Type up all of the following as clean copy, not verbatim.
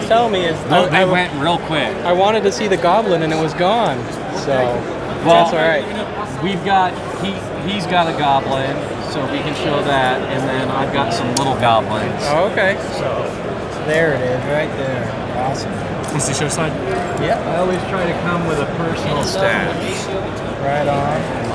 telling me is they went real quick. I wanted to see the goblin and it was gone. So well, that's all right. We've got he's got a goblin, so we can show that, and then I've got some little goblins. Oh, okay. So there it is, right there. Awesome. Is the show side? Yeah. I always try to come with a personal stash. Right on.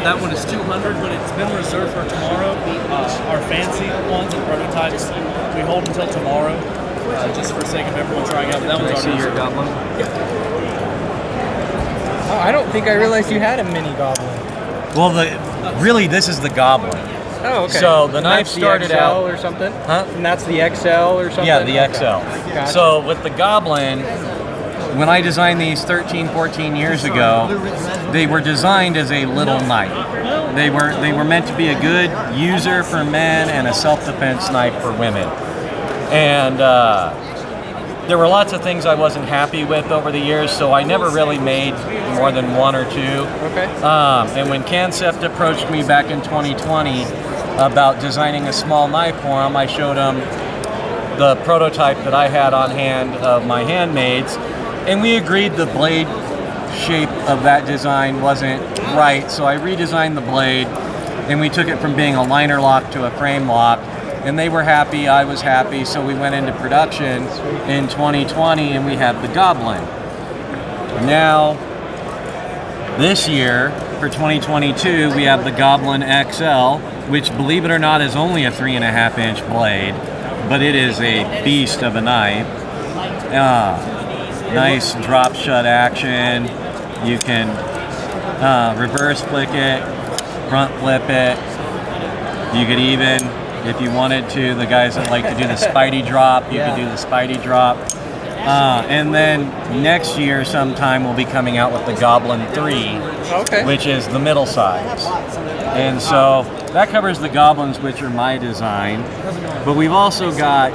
That one is 200, but it's been reserved for tomorrow. Our fancy ones and prototypes, we hold until tomorrow, just for the sake of everyone trying out. But that one's already your goblin. Oh, I don't think I realized you had a mini goblin. Well, really, this is the goblin. Oh, okay. So the and knife that's the started XL out or something. Huh? And that's the XL or something. Yeah, the Okay. XL. Gotcha. So with the goblin, when I designed these 13, 14 years ago, they were designed as a little knife. They were meant to be a good user for men and a self-defense knife for women. And there were lots of things I wasn't happy with over the years, so I never really made more than one or two. Okay. And when KANSEPT approached me back in 2020 about designing a small knife for them, I showed them the prototype that I had on hand of my handmaids, and we agreed the blade shape of that design wasn't right, so I redesigned the blade, and we took it from being a liner lock to a frame lock, and they were happy, I was happy, so we went into production in 2020, and we had the Goblin. Now, this year, for 2022, we have the Goblin XL, which, believe it or not, is only a 3.5-inch blade, but it is a beast of a knife. Nice drop shut action. You can reverse flick it, front flip it. You could even, if you wanted to, the guys that like to do the Spidey drop, you could do the Spidey drop. And then next year sometime we'll be coming out with the Goblin 3, which is the middle size. And so that covers the Goblins, which are my design. But we've also got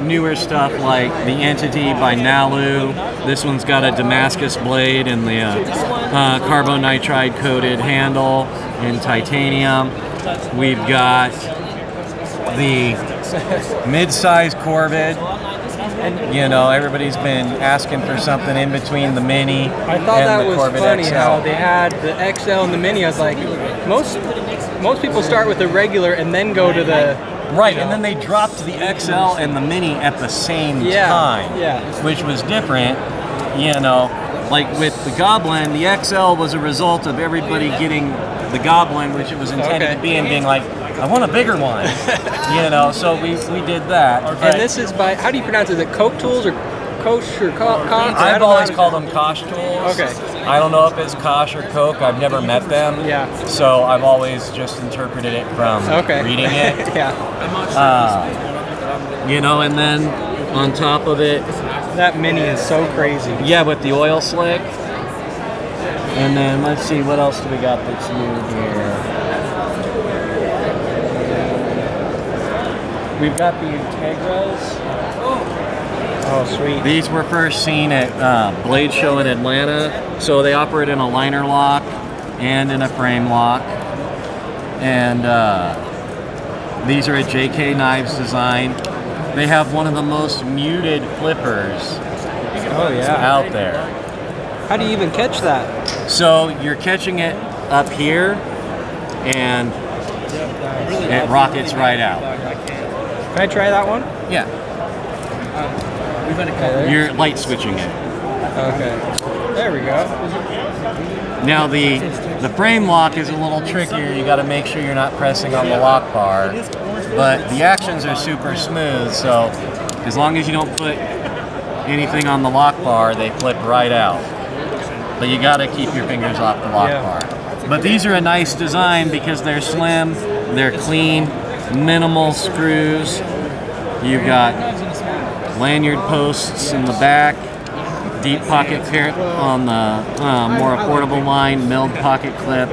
newer stuff like the Entity by Nalu. This one's got a Damascus blade and the carbonitride coated handle in titanium. We've got the mid-size Corvid. You know, everybody's been asking for something in between the Mini I thought and that the was Corvid funny XL. how they had the XL and the Mini. I was like, most people start with the regular and then go to the Right, and then they dropped the XL and the Mini at the same time, which was different. You know, like with the Goblin, the XL was a result of everybody getting the Goblin, which it was intended to be, and being like, I want a bigger one. You know, so we did that. And this is by, how do you pronounce it? Is it Coke Tools or Kosh or Koch? I've always called them Kosh Tools. Okay. I don't know if it's Kosh or Coke. I've never met them. Yeah. So I've always just interpreted it from reading it. You know, and then on top of it, that Mini is so crazy. Yeah, with the oil slick. And then let's see, what else do we got that's new here? We've got the Integras. Oh, sweet. These were first seen at Blade Show in Atlanta. So they operate in a liner lock and in a frame lock. And these are a JK Knives design. They have one of the most muted flippers out there. How do you even catch that? So you're catching it up here, and it rockets right out. Can I try that one? Yeah. You're light switching it. Okay. There we go. Now the frame lock is a little trickier. You got to make sure you're not pressing on the lock bar. But the actions are super smooth, so as long as you don't put anything on the lock bar, they flip right out. But you got to keep your fingers off the lock bar. But these are a nice design because they're slim, they're clean, minimal screws. You've got lanyard posts in the back, deep pocket clip on the more affordable line, milled pocket clip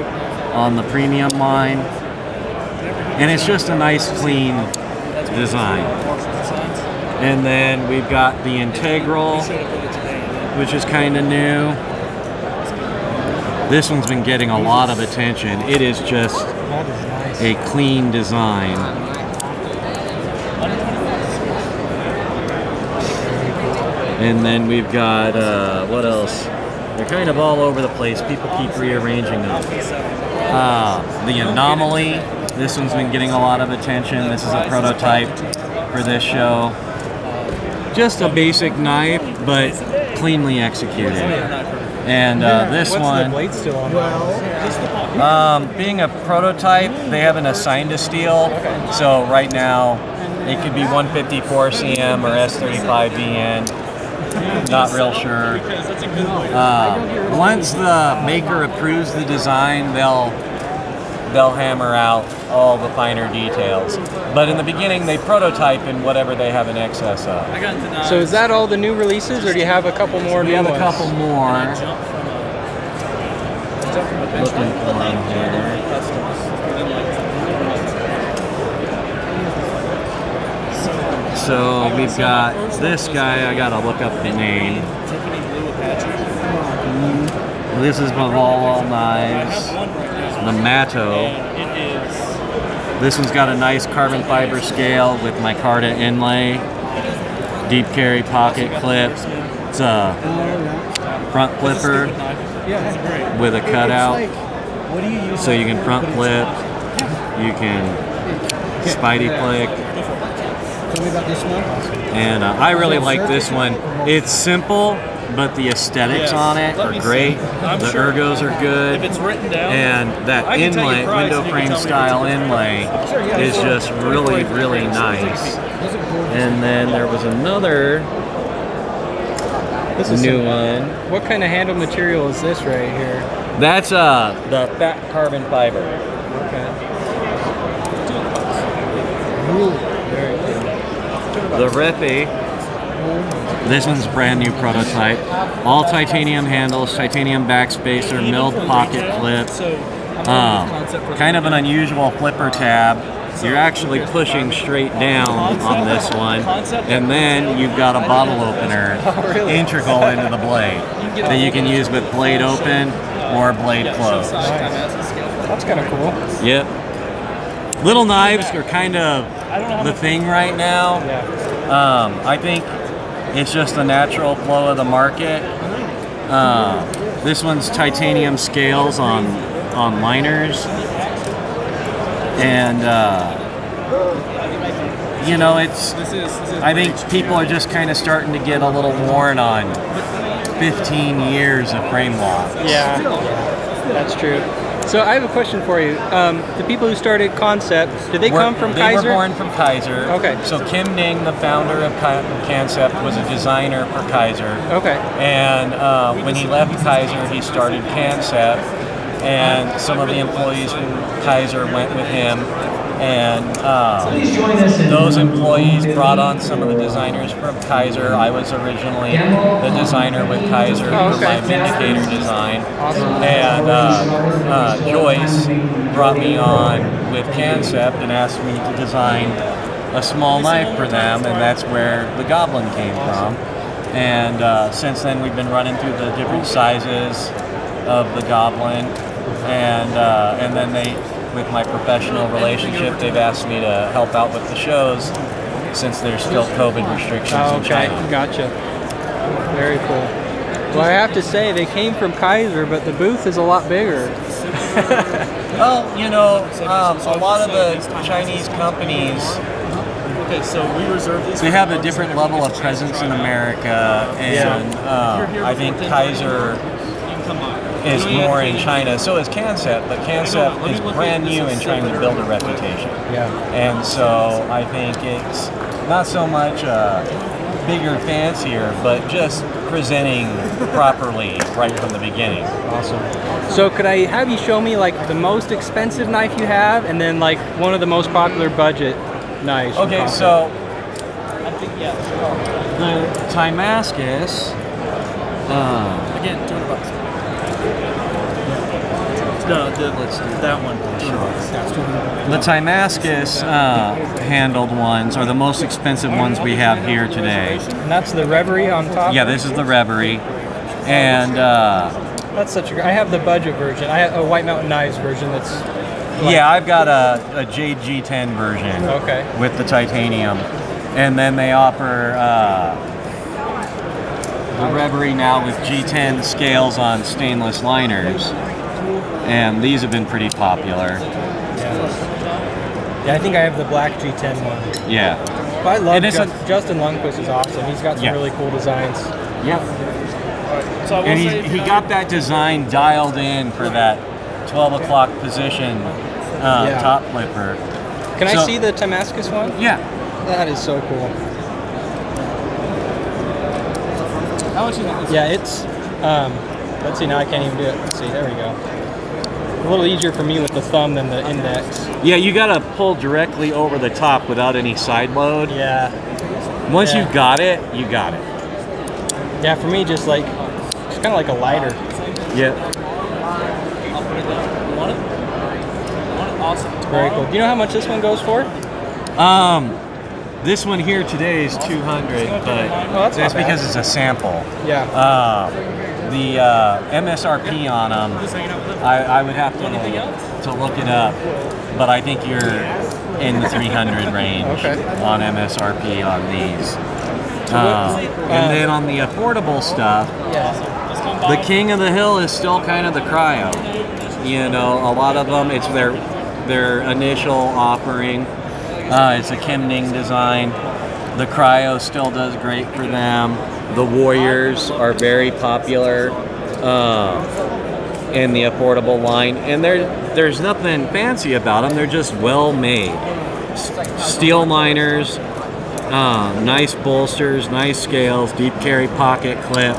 on the premium line. And it's just a nice, clean design. And then we've got the Integral, which is kind of new. This one's been getting a lot of attention. It is just That is nice. a clean design. And then we've got, what else? They're kind of all over the place. People keep rearranging them. The Anomaly. This one's been getting a lot of attention. This is a prototype for this show. Just a basic knife, but cleanly executed. And this What's one, the blade still on? being a prototype, they haven't assigned a steel. So right now, it could be 154 cm or S35VN. Not real sure. Once the maker approves the design, they'll hammer out all the finer details. But in the beginning, they prototype in whatever they have in excess of. So is that all the new releases, or do you have a couple more We new have a ones? couple more. Looking for them here. So we've got this guy, I gotta look up the name. This is Bavall Knives, the Matto. This one's got a nice carbon fiber scale with micarta inlay, deep carry pocket clip. It's a front flipper with a cutout, so you can front flip, you can spidey flick. Tell me about this one. And I really like this one. It's simple, but the aesthetics on it are great. The ergos are good. If it's written down, And that I can tell you inlay, price window and you can frame tell me style what inlay is just really, really nice. And then there was another This is new some- one. What kind of handle material is this right here? That's the fat carbon fiber. Okay. Very cool. The Refi. This one's a brand new prototype. All titanium handles, titanium backspacer, milled pocket clip. Kind of an unusual flipper tab. You're actually pushing straight down on this one, and then you've got a bottle opener integral into the blade that you can use with blade open or blade closed. That's kind of cool. Yep. Little knives are kind of the thing right now. I think it's just the natural flow of the market. This one's titanium scales on liners. And, you know, I think people are just kind of starting to get a little worn on 15 years of frame lock. Yeah, that's true. So I have a question for you. The people who started KANSEPT, did they come from They Kaiser? were born from Kaiser. Okay. So Kim Ning, the founder of KANSEPT, was a designer for Kaiser. Okay. And when he left Kaiser, he started KANSEPT. And some of the employees from Kaiser went with him. And those employees brought on some of the designers from Kaiser. I was originally the designer with Kaiser for my Vindicator design. And Joyce brought me on with KANSEPT and asked me to design a small knife for them, and that's where the Goblin came from. And since then we've been running through the different sizes of the Goblin, and then with my professional relationship, they've asked me to help out with the shows since there's still COVID restrictions in Okay, China. gotcha. Very cool. Well, I have to say, they came from Kaiser, but the booth is a lot bigger. Well, you know, a lot of the Chinese companies, Okay, so we reserve these. they have a different level of presence in America, and I think Kaiser is more in China. So is KANSEPT, but KANSEPT is brand new and trying to build a reputation. Yeah. And so I think it's not so much bigger, fancier, but just presenting properly right from the beginning. Awesome. So could I have you show me like the most expensive knife you have, and then like one of the most popular budget knives? from Okay, KANSEPT? so I think, yeah. the Timascus, Again, $200. No, let's do that one. the Timascus handled ones are the most expensive ones we have here today. And that's the Reverie on top? Yeah, this is the Reverie. And That's such a. I have the budget version. I have a White Mountain Knives version. That's. Yeah, I've got a JG10 version. Okay. With the titanium, and then they offer the Reverie now with G10 scales on stainless liners, and these have been pretty popular. Yeah, I think I have the black G10 one. Yeah. But I love And Justin Lundquist is awesome. He's got some really cool designs. Yep. So I will And say, he got that design dialed in for that 12 o'clock position top flipper. Can I see the Damascus one? Yeah. That is so cool. how much is it? Yeah, it's. Let's see. Now I can't even do it. Let's see. There we go. A little easier for me with the thumb than the index. Yeah, you gotta pull directly over the top without any side load. Yeah. Once you've got it, you got it. Yeah, for me, just kind of like a lighter. Yeah. I'll put it down. You want it? Awesome. Very cool. Do you know how much this one goes for? This one here today is 200, but that's not bad. because it's a sample. Yeah. The MSRP on them, I would have to look it up, but I think you're in the 300 range on MSRP on these. And then on the affordable stuff, the king of the hill is still kind of the cryo. You know, a lot of them, it's their initial offering. It's a Kimning design. The cryo still does great for them. The Warriors are very popular in the affordable line, and there's nothing fancy about them. They're just well made. Steel liners, nice bolsters, nice scales, deep carry pocket clip,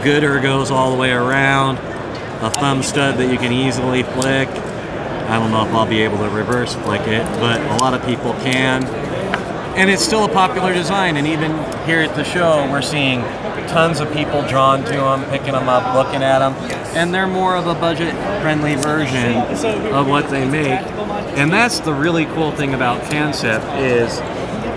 good ergos all the way around, a thumb stud that you can easily flick. I don't know if I'll be able to reverse flick it, but a lot of people can. And it's still a popular design, and even here at the show, we're seeing tons of people drawn to them, picking them up, looking at them, and they're more of a budget-friendly version of what they make. And that's the really cool thing about KANSEPT is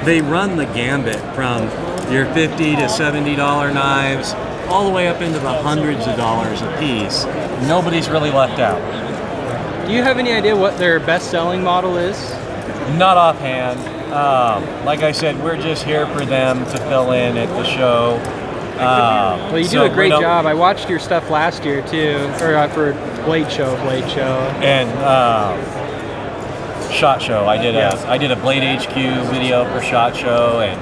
they run the gambit from your $50 to $70 knives all the way up into the hundreds of dollars a piece. Nobody's really left out. Do you have any idea what their best-selling model is? Not offhand. Like I said, we're just here for them to fill in at the show. Well, you do a great job. I watched your stuff last year too, or for Blade Show, and SHOT Show. I did a Blade HQ video for SHOT Show, and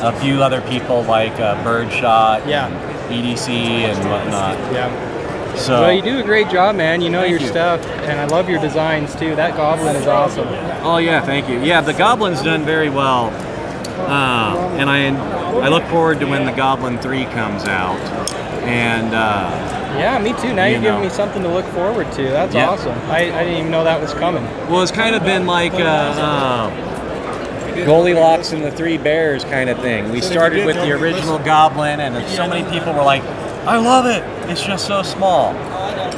a few other people like Birdshot, EDC, and whatnot. Yeah. So, well, you do a great job, man. You know your stuff, and I love your designs too. That Goblin is awesome. Oh yeah, thank you. Yeah, the Goblin's done very well, and I look forward to when the Goblin 3 comes out. And yeah, me too. Now you're giving me something to look forward to. That's awesome. I didn't even know that was coming. Well, it's kind of been like Goldilocks and the Three Bears kind of thing. We started with the original Goblin, and so many people were like, I love it, it's just so small.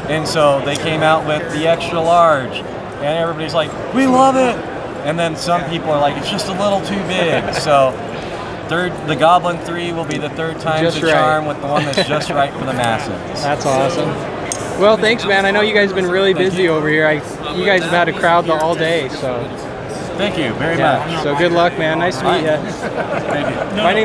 And so they came out with the extra large, and everybody's like, we love it. And then some people are like, it's just a little too big. So the Goblin 3 will be the third time's the charm with the one that's just right for the masses. That's awesome. Well, thanks, man. I know you guys have been really busy over here. You guys have had a crowd all day, so. Thank you very much. So good luck, man. Nice to meet you. Thank you. My name